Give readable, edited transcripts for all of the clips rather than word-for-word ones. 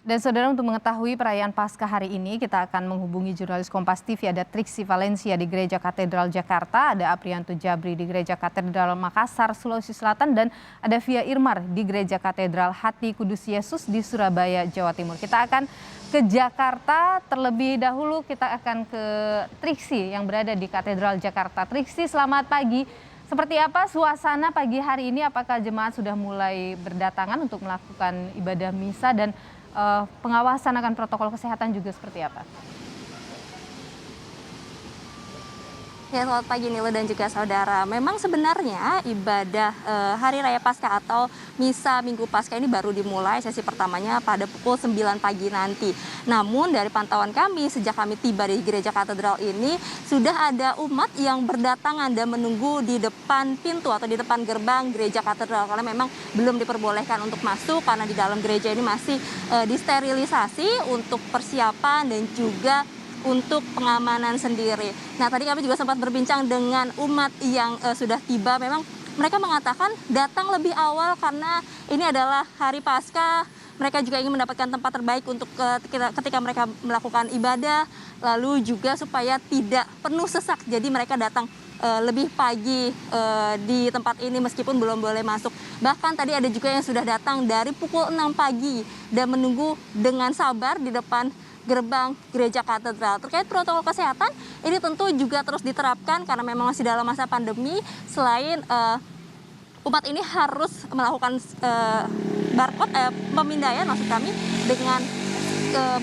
Dan saudara, untuk mengetahui perayaan Paskah hari ini, kita akan menghubungi jurnalis Kompas TV. Ada Triksi Valencia di Gereja Katedral Jakarta, ada Aprianto Jabri di Gereja Katedral Makassar, Sulawesi Selatan, dan ada Via Irmar di Gereja Katedral Hati Kudus Yesus di Surabaya, Jawa Timur. Kita akan ke Jakarta terlebih dahulu, kita akan ke Triksi yang berada di Katedral Jakarta. Triksi, selamat pagi. Seperti apa suasana pagi hari ini? Apakah jemaat sudah mulai berdatangan untuk melakukan ibadah misa, dan pengawasan akan protokol kesehatan juga seperti apa? Ya, selamat pagi Nilo dan juga saudara. Memang sebenarnya ibadah Hari Raya Paskah atau Misa Minggu Paskah ini baru dimulai sesi pertamanya pada pukul 9 pagi nanti. Namun dari pantauan kami sejak kami tiba di Gereja Katedral ini, sudah ada umat yang berdatangan dan menunggu di depan pintu atau di depan gerbang Gereja Katedral, karena memang belum diperbolehkan untuk masuk karena di dalam gereja ini masih disterilisasi untuk persiapan dan juga untuk pengamanan sendiri. Nah, tadi kami juga sempat berbincang dengan umat yang sudah tiba. Memang mereka mengatakan datang lebih awal karena ini adalah hari Paskah. Mereka juga ingin mendapatkan tempat terbaik untuk ketika mereka melakukan ibadah, lalu juga supaya tidak penuh sesak. Jadi mereka datang lebih pagi di tempat ini meskipun belum boleh masuk. Bahkan tadi ada juga yang sudah datang dari pukul 6 pagi dan menunggu dengan sabar di depan gerbang Gereja Katedral. Terkait protokol kesehatan, ini tentu juga terus diterapkan karena memang masih dalam masa pandemi. Selain umat ini harus melakukan barcode pemindaian maksud kami dengan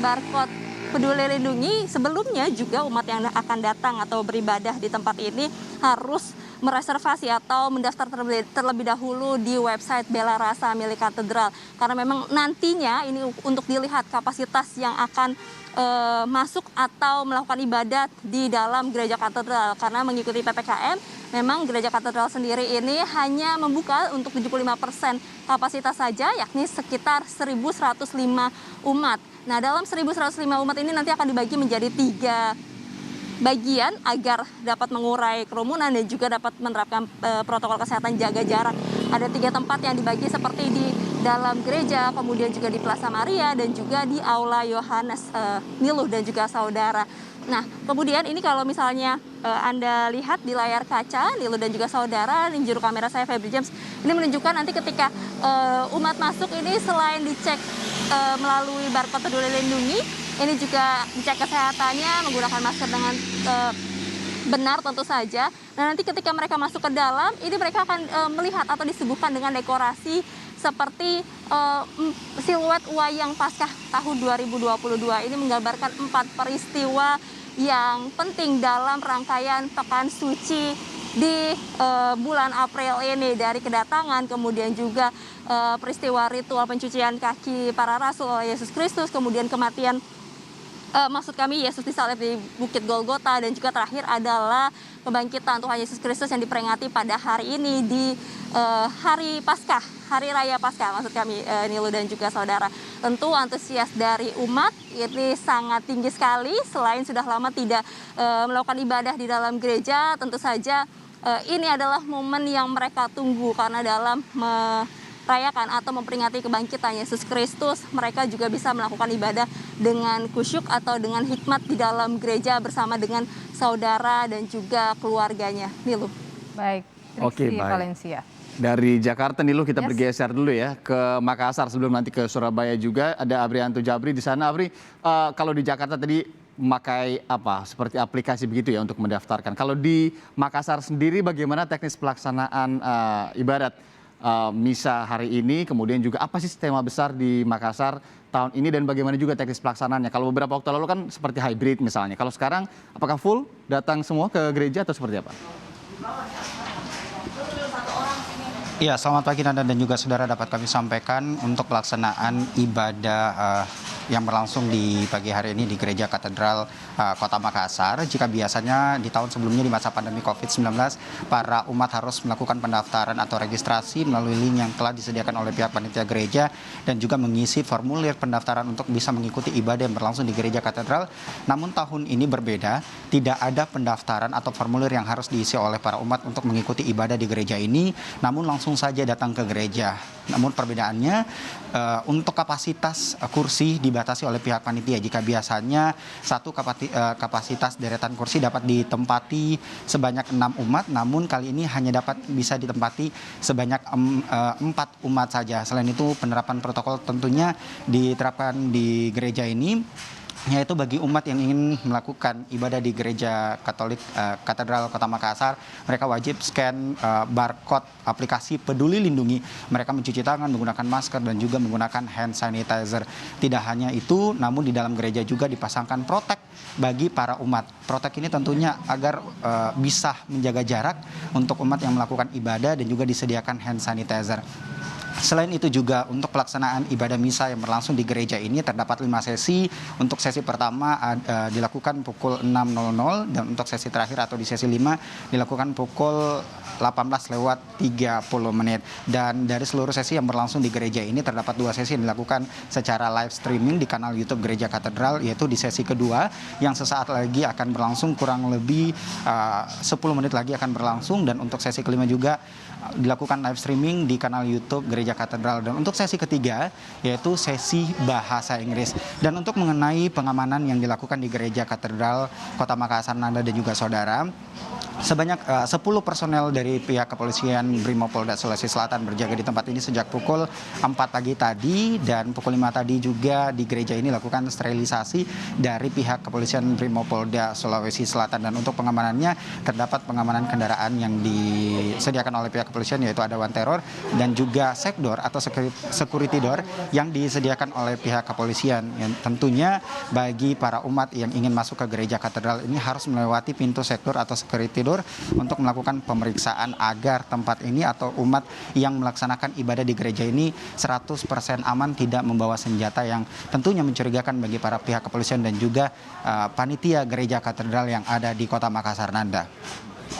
barcode Peduli Lindungi. Sebelumnya juga umat yang akan datang atau beribadah di tempat ini harus mereservasi atau mendaftar terlebih dahulu di website Bela Rasa milik katedral, karena memang nantinya ini untuk dilihat kapasitas yang akan masuk atau melakukan ibadat di dalam gereja katedral. Karena mengikuti PPKM, memang gereja katedral sendiri ini hanya membuka untuk 75% kapasitas saja, yakni sekitar 1.105 umat. Nah, dalam 1.105 umat ini nanti akan dibagi menjadi 3 bagian agar dapat mengurai kerumunan dan juga dapat menerapkan protokol kesehatan jaga jarak. Ada 3 tempat yang dibagi seperti di dalam gereja, kemudian juga di Plaza Maria dan juga di Aula Yohanes Niluh dan juga saudara. Nah, kemudian ini kalau misalnya Anda lihat di layar kaca, Niluh dan juga saudara, ini juru kamera saya Febri James, ini menunjukkan nanti ketika umat masuk ini selain dicek melalui barcode Peduli Lindungi, ini juga dicek kesehatannya menggunakan masker dengan benar tentu saja. Nah, nanti ketika mereka masuk ke dalam, ini mereka akan melihat atau disuguhkan dengan dekorasi seperti siluet wayang Paskah tahun 2022. Ini menggambarkan 4 peristiwa yang penting dalam rangkaian Pekan Suci di bulan April ini, dari kedatangan, kemudian juga peristiwa ritual pencucian kaki para rasul oleh Yesus Kristus, kemudian kematian maksud kami Yesus disalib di Bukit Golgota, dan juga terakhir adalah kebangkitan Tuhan Yesus Kristus yang diperingati pada hari ini di hari Paskah, Hari Raya Paskah maksud kami Nilu dan juga saudara. Tentu antusias dari umat ini sangat tinggi sekali. Selain sudah lama tidak melakukan ibadah di dalam gereja, tentu saja ini adalah momen yang mereka tunggu, karena dalam merayakan atau memperingati kebangkitan Yesus Kristus, mereka juga bisa melakukan ibadah dengan kusyuk atau dengan hikmat di dalam gereja bersama dengan saudara dan juga keluarganya. Nilu. Baik, Triksi Valencia. Dari Jakarta, Niluh, kita bergeser dulu ya ke Makassar sebelum nanti ke Surabaya juga. Ada Aprianto Jabri di sana. Apri, kalau di Jakarta tadi memakai apa, seperti aplikasi begitu ya untuk mendaftarkan. Kalau di Makassar sendiri bagaimana teknis pelaksanaan ibadat misa hari ini, kemudian juga apa sih tema besar di Makassar tahun ini dan bagaimana juga teknis pelaksanaannya? Kalau beberapa waktu lalu kan seperti hybrid misalnya. Kalau sekarang apakah full datang semua ke gereja atau seperti apa? Iya, selamat pagi Nanda dan juga saudara. Dapat kami sampaikan untuk pelaksanaan ibadah yang berlangsung di pagi hari ini di Gereja Katedral Kota Makassar. Jika biasanya di tahun sebelumnya di masa pandemi COVID-19, para umat harus melakukan pendaftaran atau registrasi melalui link yang telah disediakan oleh pihak panitia gereja dan juga mengisi formulir pendaftaran untuk bisa mengikuti ibadah yang berlangsung di Gereja Katedral. Namun tahun ini berbeda, tidak ada pendaftaran atau formulir yang harus diisi oleh para umat untuk mengikuti ibadah di gereja ini, namun langsung saja datang ke gereja. Namun perbedaannya untuk kapasitas kursi di dibatasi oleh pihak panitia. Jika biasanya satu kapasitas deretan kursi dapat ditempati sebanyak 6 umat, namun kali ini hanya bisa ditempati sebanyak 4 umat saja. Selain itu penerapan protokol tentunya diterapkan di gereja ini, yaitu bagi umat yang ingin melakukan ibadah di Gereja Katolik Katedral Kota Makassar, mereka wajib scan barcode aplikasi Peduli Lindungi. Mereka mencuci tangan, menggunakan masker, dan juga menggunakan hand sanitizer. Tidak hanya itu, namun di dalam gereja juga dipasangkan protek bagi para umat. Protek ini tentunya agar bisa menjaga jarak untuk umat yang melakukan ibadah, dan juga disediakan hand sanitizer. Selain itu juga untuk pelaksanaan ibadah misa yang berlangsung di gereja ini terdapat 5 sesi. Untuk sesi pertama dilakukan pukul 6.00 dan untuk sesi terakhir atau di sesi 5 dilakukan pukul 18:30. Dan dari seluruh sesi yang berlangsung di gereja ini terdapat 2 sesi yang dilakukan secara live streaming di kanal YouTube Gereja Katedral, yaitu di sesi kedua yang sesaat lagi akan berlangsung, kurang lebih 10 menit lagi akan berlangsung, dan untuk sesi kelima juga dilakukan live streaming di kanal YouTube Gereja Katedral. Dan untuk sesi ketiga yaitu sesi bahasa Inggris. Dan untuk mengenai pengamanan yang dilakukan di Gereja Katedral Kota Makassar, Nanda dan juga saudara, sebanyak 10 personel dari pihak kepolisian Brimopolda Sulawesi Selatan berjaga di tempat ini sejak pukul 4 pagi tadi, dan pukul 5 tadi juga di gereja ini lakukan sterilisasi dari pihak kepolisian Brimopolda Sulawesi Selatan. Dan untuk pengamanannya terdapat pengamanan kendaraan yang disediakan oleh pihak kepolisian, yaitu ada one terror dan juga sekdor atau security door yang disediakan oleh pihak kepolisian. Yang tentunya bagi para umat yang ingin masuk ke gereja katedral ini harus melewati pintu sekdor atau security door untuk melakukan pemeriksaan agar tempat ini atau umat yang melaksanakan ibadah di gereja ini 100% aman, tidak membawa senjata yang tentunya mencurigakan bagi para pihak kepolisian dan juga panitia gereja katedral yang ada di Kota Makassar, Nanda.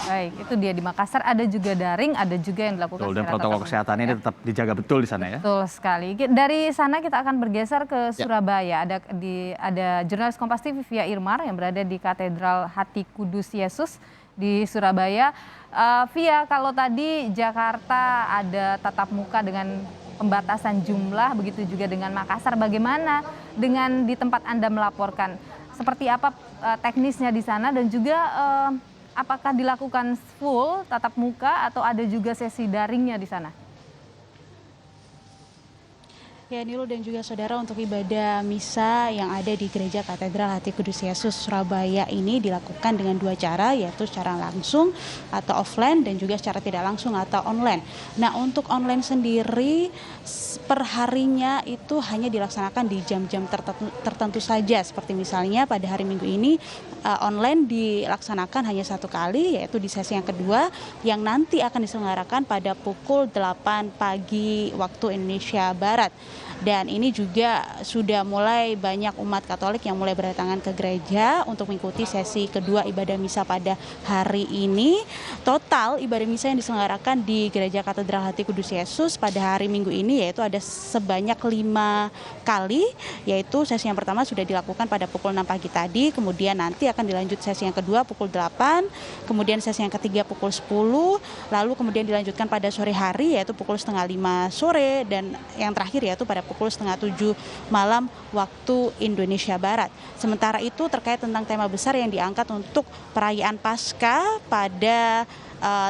Baik, itu dia di Makassar, ada juga daring, ada juga yang dilakukan Betul, dan secara protokol tatap kesehatan muka, ini tetap dijaga betul di sana ya. Betul sekali. Dari sana kita akan bergeser ke Surabaya. Ada jurnalis Kompas TV Via Irmar yang berada di Katedral Hati Kudus Yesus di Surabaya. Via, kalau tadi Jakarta ada tatap muka dengan pembatasan jumlah, begitu juga dengan Makassar. Bagaimana dengan di tempat Anda melaporkan? Seperti apa teknisnya di sana, dan juga apakah dilakukan full tatap muka atau ada juga sesi daringnya di sana? Ya, Nilu dan juga saudara, untuk ibadah misa yang ada di Gereja Katedral Hati Kudus Yesus Surabaya ini dilakukan dengan 2 cara, yaitu secara langsung atau offline dan juga secara tidak langsung atau online. Nah, untuk online sendiri perharinya itu hanya dilaksanakan di jam-jam tertentu saja, seperti misalnya pada hari Minggu ini online dilaksanakan hanya 1 kali, yaitu di sesi yang kedua yang nanti akan diselenggarakan pada pukul 8 pagi waktu Indonesia Barat. Dan ini juga sudah mulai banyak umat Katolik yang mulai berdatangan ke gereja untuk mengikuti sesi kedua ibadah misa pada hari ini. Total ibadah misa yang diselenggarakan di Gereja Katedral Hati Kudus Yesus pada hari Minggu ini yaitu ada sebanyak 5 kali, yaitu sesi yang pertama sudah dilakukan pada pukul 6 pagi tadi, kemudian nanti akan dilanjut sesi yang kedua pukul 8, kemudian sesi yang ketiga pukul 10, lalu kemudian dilanjutkan pada sore hari yaitu pukul 4:30 sore, dan yang terakhir yaitu pada pukul 6:30 malam waktu Indonesia Barat. Sementara itu terkait tentang tema besar yang diangkat untuk perayaan Paskah pada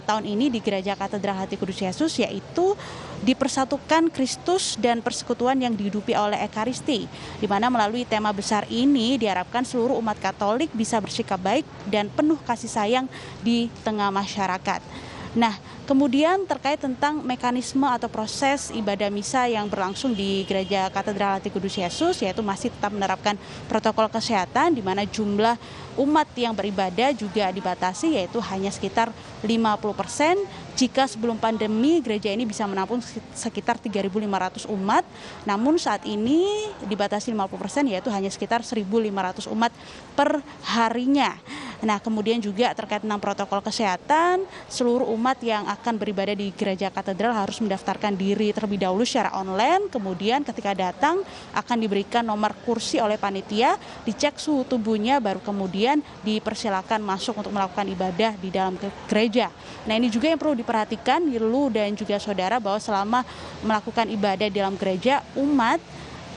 tahun ini di Gereja Katedral Hati Kudus Yesus, yaitu dipersatukan Kristus dan persekutuan yang dihidupi oleh Ekaristi, di mana melalui tema besar ini diharapkan seluruh umat Katolik bisa bersikap baik dan penuh kasih sayang di tengah masyarakat. Nah, kemudian terkait tentang mekanisme atau proses ibadah misa yang berlangsung di Gereja Katedral Hati Kudus Yesus, yaitu masih tetap menerapkan protokol kesehatan, di mana jumlah umat yang beribadah juga dibatasi, yaitu hanya sekitar 50%. Jika sebelum pandemi gereja ini bisa menampung sekitar 3.500 umat, namun saat ini dibatasi 50%, yaitu hanya sekitar 1.500 umat per harinya. Nah, kemudian juga terkait tentang protokol kesehatan, seluruh umat yang akan beribadah di Gereja Katedral harus mendaftarkan diri terlebih dahulu secara online, kemudian ketika datang akan diberikan nomor kursi oleh panitia, dicek suhu tubuhnya, baru kemudian dipersilakan masuk untuk melakukan ibadah di dalam gereja. Nah, ini juga yang perlu diperhatikan Nilu dan juga saudara, bahwa selama melakukan ibadah di dalam gereja, umat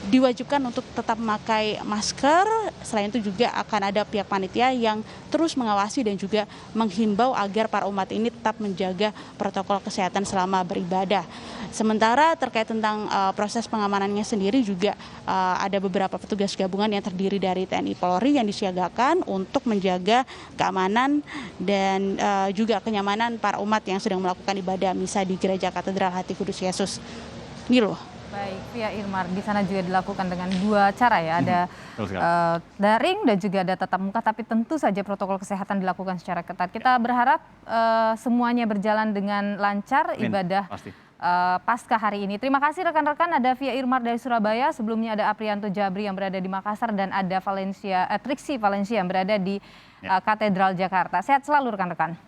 diwajibkan untuk tetap memakai masker. Selain itu juga akan ada pihak panitia yang terus mengawasi dan juga menghimbau agar para umat ini tetap menjaga protokol kesehatan selama beribadah. Sementara terkait tentang proses pengamanannya sendiri juga ada beberapa petugas gabungan yang terdiri dari TNI Polri yang disiagakan untuk menjaga keamanan dan juga kenyamanan para umat yang sedang melakukan ibadah misa di Gereja Katedral Hati Kudus Yesus. Nilo. Baik, Via Irmar, di sana juga dilakukan dengan dua cara ya, ada daring dan juga ada tatap muka, tapi tentu saja protokol kesehatan dilakukan secara ketat. Kita berharap semuanya berjalan dengan lancar ibadah Paskah hari ini. Terima kasih rekan-rekan, ada Via Irmar dari Surabaya, sebelumnya ada Aprianto Jabri yang berada di Makassar dan ada Triksi Valencia yang berada di Katedral Jakarta. Sehat selalu rekan-rekan.